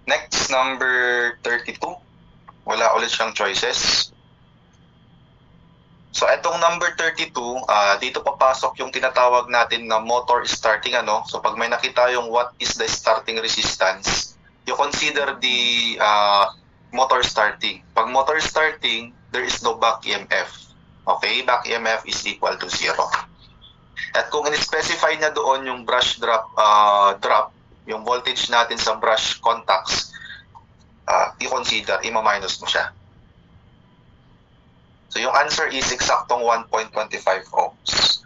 Next, number 32. Wala ulit siyang choices. So, itong number 32, dito papasok yung tinatawag natin na motor starting. So, pag may nakita yung what is the starting resistance, you consider the motor starting. Pag motor starting, there is no back EMF. Okay? Back EMF is equal to 0. At kung in-specify niya doon yung brush drop, yung voltage natin sa brush contacts, i-consider, ima-minus mo siya. So, yung answer is eksaktong 1.25 ohms.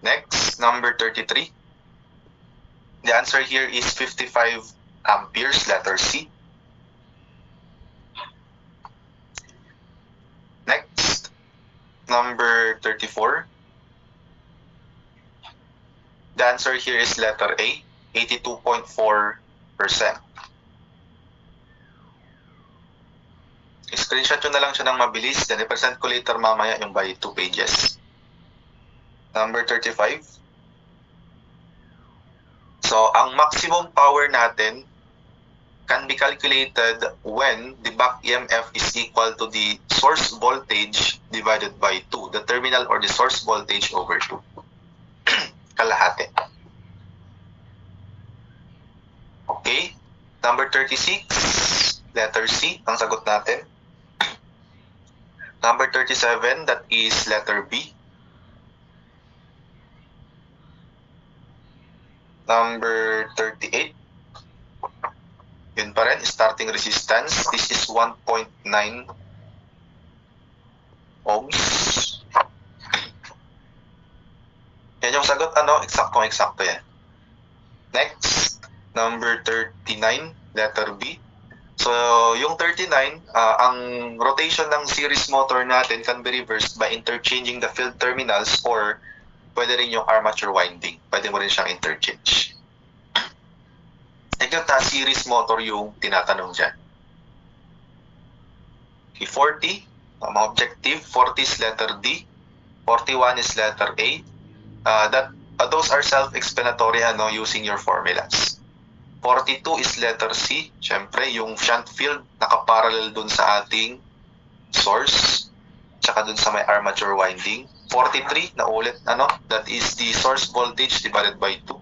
Next, number 33. The answer here is 55 amperes, letter C. Next, number 34. The answer here is letter A, 82.4%. Screenshot nyo na lang siya ng mabilis, then i-present ko later mamaya yung by 2 pages. Number 35. So, ang maximum power natin can be calculated when the back EMF is equal to the source voltage divided by 2, the terminal or the source voltage over 2. Kalahati. Okay. Number 36, letter C, ang sagot natin. Number 37, that is letter B. Number 38, yun pa rin, starting resistance. This is 1.9 ohms. Yan yung sagot, Eksaktong-eksakto yan. Next, number 39, letter B. So, yung 39, ang rotation ng series motor natin can be reversed by interchanging the field terminals or pwede rin yung armature winding. Pwede mo rin siyang interchange. Yung series motor yung tinatanong dyan. Okay, 40, mga objective. 40 is letter D. 41 is letter A. Those are self-explanatory using your formulas. 42 is letter C. Siyempre, yung shunt field nakaparallel dun sa ating source, tsaka dun sa may armature winding. 43, na ulit, that is the source voltage divided by 2.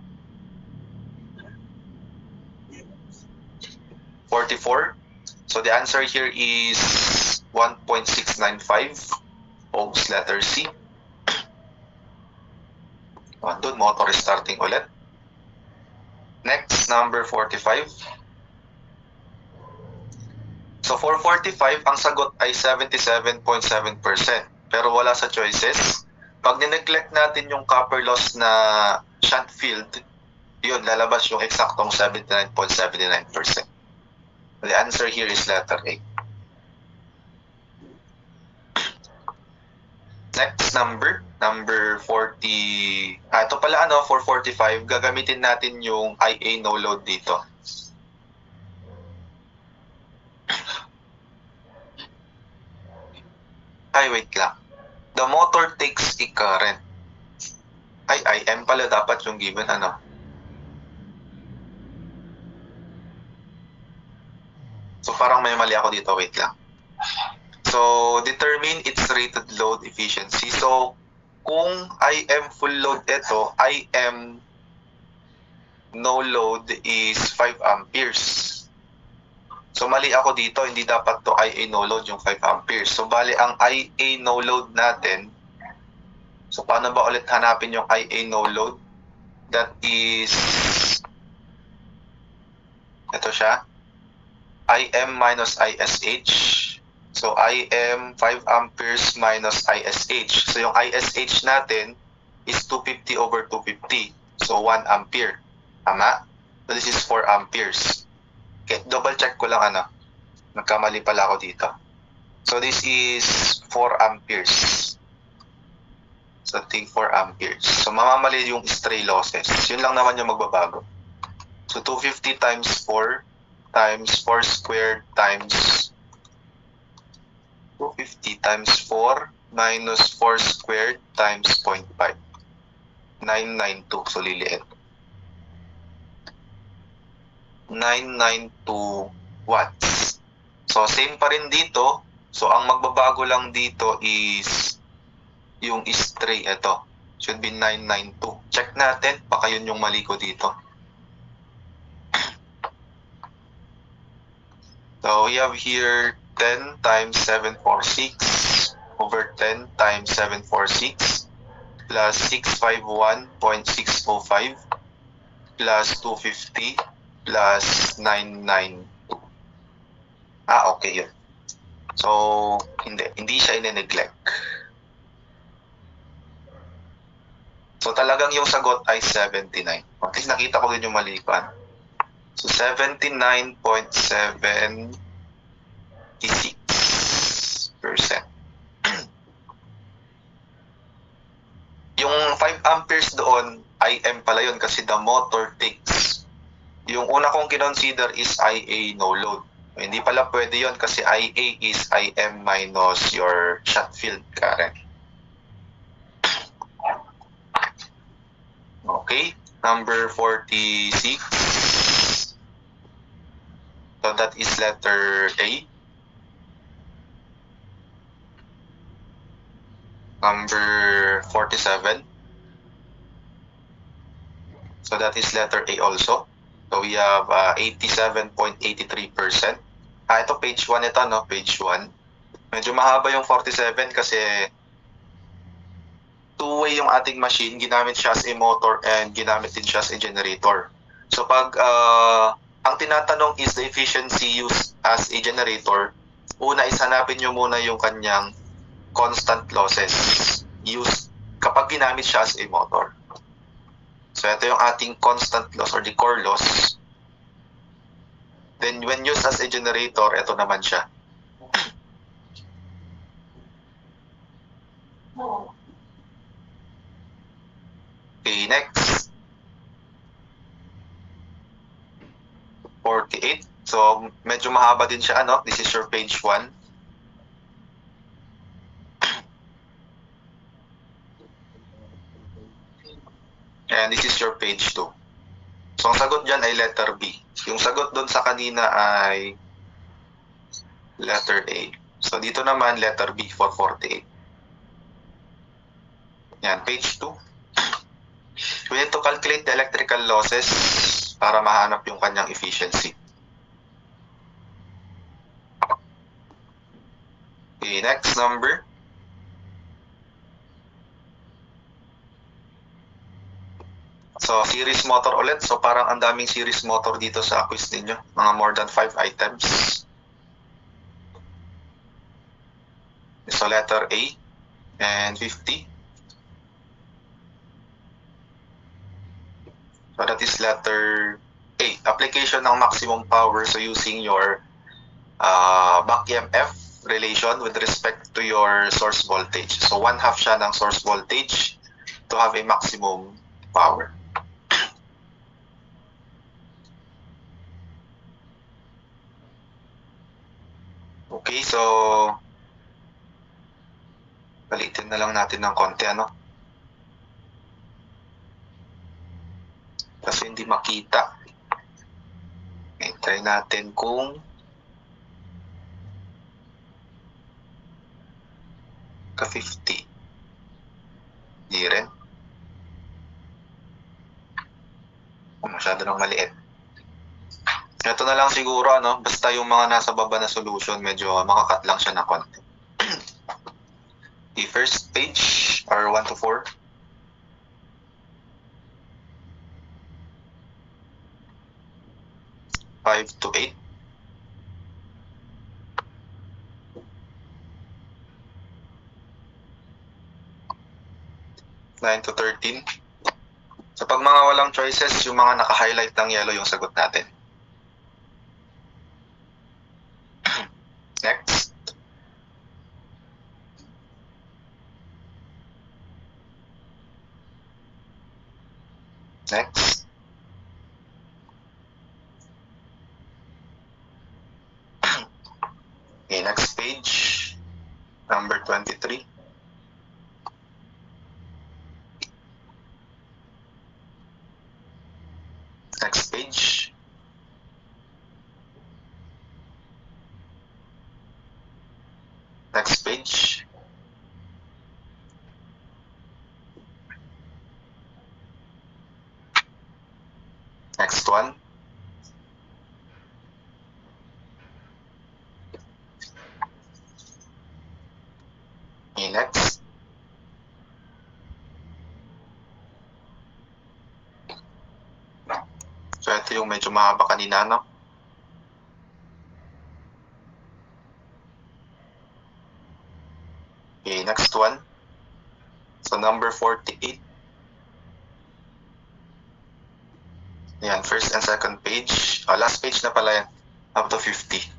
44, so the answer here is 1.695 ohms, letter C. Dun, motor starting ulit. Next, number 45. So, for 45, ang sagot ay 77.7%. Pero wala sa choices. Pag nineglect natin yung copper loss na shunt field, yun, lalabas yung eksaktong 79.79%. The answer here is letter A. Next number 40. Ito pala for 45, gagamitin natin yung IA no load dito. Wait lang. The motor takes a current. IM pala dapat yung given So parang may mali ako dito, wait lang. So, determine its rated load efficiency. So, kung IM full load ito, IM no load is 5 amperes. So, mali ako dito. Hindi dapat to IA no load yung 5 amperes. So, bali ang IA no load natin. So, paano ba ulit hanapin yung IA no load? That is, ito siya, IM minus ISH. So, IM 5 amperes minus ISH. So, yung ISH natin is 250 over 250. So, 1 ampere. Tama? So, this is 4 amperes. Okay, double check ko lang Nagkamali pala ako dito. So, this is 4 amperes. So, take 4 amperes. So, mamamali yung stray losses. Yun lang naman yung magbabago. So, 250 times 4 times 4 squared times 250 times 4 minus 4 squared times 0.5. 992. So, liliit. 992 watts. So, same pa rin dito. So, ang magbabago lang dito is yung stray. Ito. Should be 992. Check natin. Baka yun yung mali ko dito. So, we have here 10 times 746 over 10 times 746 plus 651.605 plus 250 plus 992. Okay yun. So, hindi siya ine-neglect. So, talagang yung sagot ay 79. At least nakita ko din yung mali ko. So, 79.76%. Yung 5 amperes doon, IM pala yun kasi the motor takes. Yung una kong kinonsider is IA no load. Hindi pala pwede yun kasi IA is IM minus your shot field current. Okay, number 46. So that is letter A. Number 47. So that is letter A also. So we have 87.83%. Ito page 1 ito, no? Page 1. Medyo mahaba yung 47 kasi two-way yung ating machine. Ginamit siya as a motor and ginamit din siya as a generator. So pag ang tinatanong is the efficiency used as a generator, una is hanapin nyo muna yung kanyang constant losses used kapag ginamit siya as a motor. So ito yung ating constant loss or the core loss. Then when used as a generator, ito naman siya. Okay, next. 48. So medyo mahaba din siya, ano? This is your page 1. And this is your page 2. So, ang sagot dyan ay letter B. Yung sagot doon sa kanina ay letter A. So, dito naman letter B for 48. Yan, page 2. We need to calculate the electrical losses para mahanap yung kanyang efficiency. Okay, next number. So, series motor ulit. So, parang ang daming series motor dito sa quiz ninyo. Mga more than 5 items. So, letter A and 50. So, that is letter A. Application ng maximum power. So, using your back EMF relation with respect to your source voltage. So, 1/2 siya ng source voltage to have a maximum power. Okay, so balitin na lang natin ng konti, ano? Kasi hindi makita. Okay, try natin kung ka-50. Hindi rin. Masyado nang maliit. Ito na lang siguro, ano? Basta yung mga nasa baba na solution, medyo makakat lang siya na konti. The first page are 1 to 4. Five to 8. 9 to 13. So pag mga walang choices, yung mga naka-highlight ng yellow yung sagot natin. Next. Next. Okay, next page. Number 23. Next page. Next one. Okay, next. So ito yung medyo mahaba kanina, no? Okay, next one. So number 48. Yan, first and second page. Last page na pala yan. Up to 50.